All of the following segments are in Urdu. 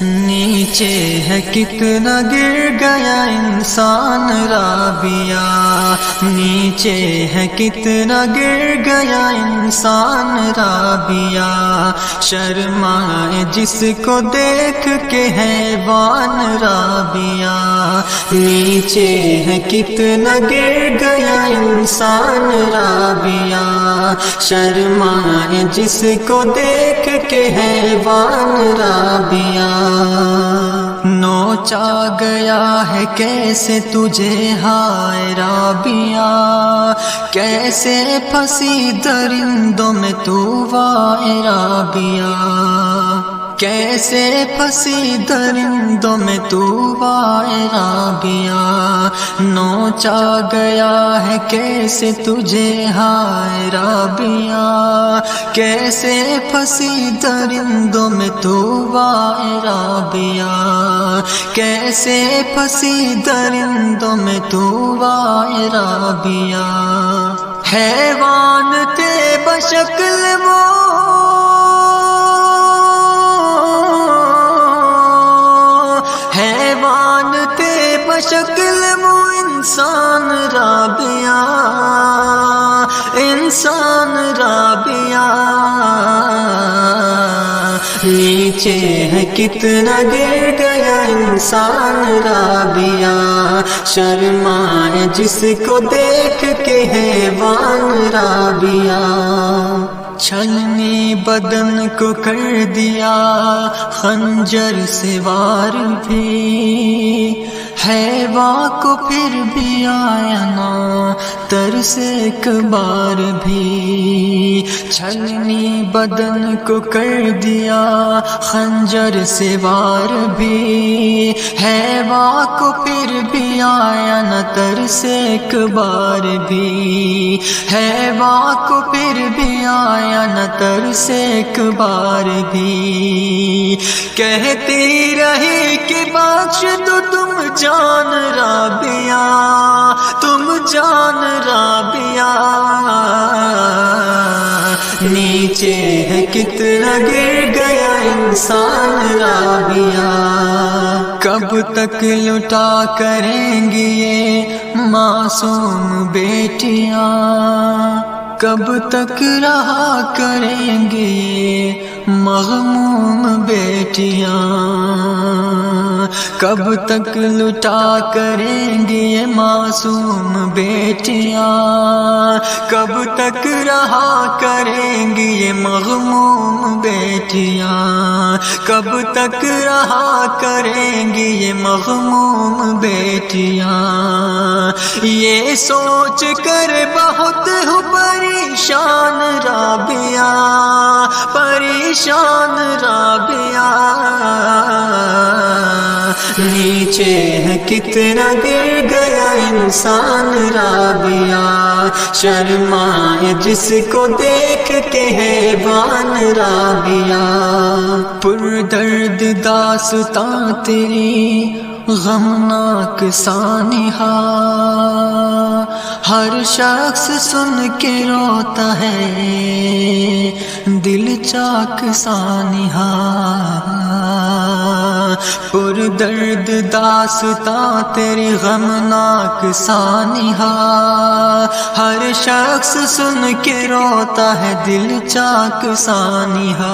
نیچے ہے کتنا گر گیا انسان رابعہ، نیچے ہے کتنا گر گیا انسان رابعہ، شرمائے جس کو دیکھ کے حیوان رابعہ، نیچے ہے کتنا گر گیا انسان رابعہ، شرمائے جس کو دیکھ کے حیوان رابعہ، نوچا گیا ہے کیسے تجھے ہائے رابعہ، کیسے پھنسی درندوں میں تو وائے رابعہ، کیسے پھنسی درندوں میں تو وائے رابعہ، نوچا گیا ہے کیسے تجھے ہائے رابعہ، کیسے پھنسی درندوں میں تو وائے رابعہ، کیسے پھنسی درندوں میں تو وائے رابعہ، حیوان تھے بشکل وہ، حیوان تھے بشکل وہ انسان رابعہ، انسان رابعہ، نیچے ہے کتنا گر گیا انسان رابعہ، شرمائے جس کو دیکھ کے حیوان رابعہ، چھلنی بدن کو کر دیا خنجر سے وار بھی، حیواں کو پھر بھی آیا نا ترس ایک بار بھی، چھلنی بدن کو کر دیا خنجر سے وار بھی، حیواں کو پھر بھی آیا نا ترس ایک بار بھی، حیواں کو پھر بھی آیا نا ترس ایک بار بھی، کہتی رہی کہ بخش دو تم جان رابعہ، تم جان رابعہ، نیچے ہے کتنا گر گیا انسان رابعہ، کب تک لٹا کریں گی یہ معصوم بیٹیاں، کب تک رہا کریں گے یہ مغموم بیٹیاں، کب تک لٹا کریں گے یہ معصوم بیٹیاں، کب تک رہا کریں گی یہ مغموم بیٹیاں، کب تک رہا کریں گی یہ مغموم بیٹیاں، یہ سوچ کر بہت ہوں پریشان رابعہ، پریشان رابعہ، نیچے ہے کتنا گر گیا انسان رابعہ، شرمائے جس کو دیکھ کے حیوان رابعہ، پر درد داستاں تیری غمناک سانحہ، ہر شخص سن کے روتا ہے دل چاک سانحہ، پر درد داستاں تیری غمناک سانحہ، ہر شخص سن کے روتا ہے دل چاک سانحہ،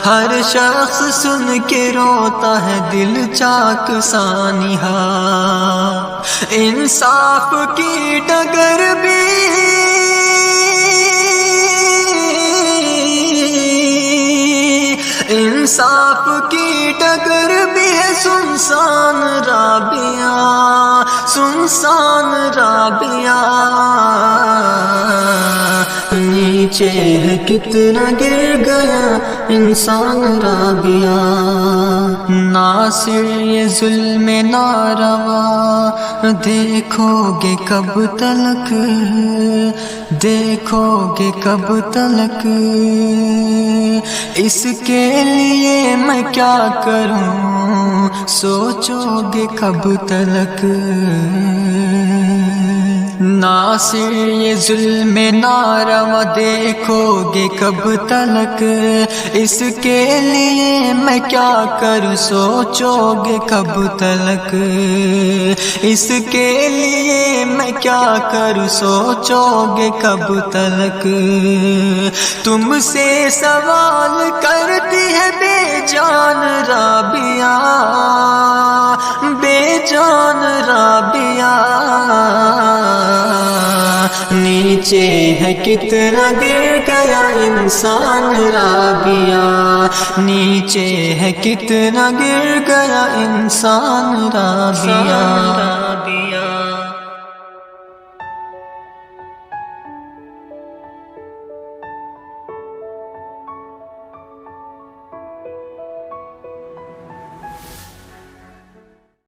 ہر شخص سن کے روتا ہے دل چاک سانحہ، انصاف کی ڈگر بھی انصاف کی ڈگر بھی ہے سنسان رابعہ، سنسان رابعہ، نیچے ہے کتنا گر گیا انسان رابعہ، ناصر یہ ظلم ناروا دیکھو گے کب تلک، دیکھو گے کب تلک، اس کے لیے میں کیا کروں سوچو گے کب تلک۔ ناصر یہ ظلم ناروا دیکھو گے کب تلک، اس کے لیے میں کیا کروں سوچو گے کب تلک، اس کے لیے میں کیا کروں سوچو گے کب تلک، تم سے سوال کرتی ہے بے جان رابعہ، بے جان رابعہ، نیچے ہے کتنا گر گیا انسان رابعہ، نیچے ہے کتنا گر گیا انسان رابعہ۔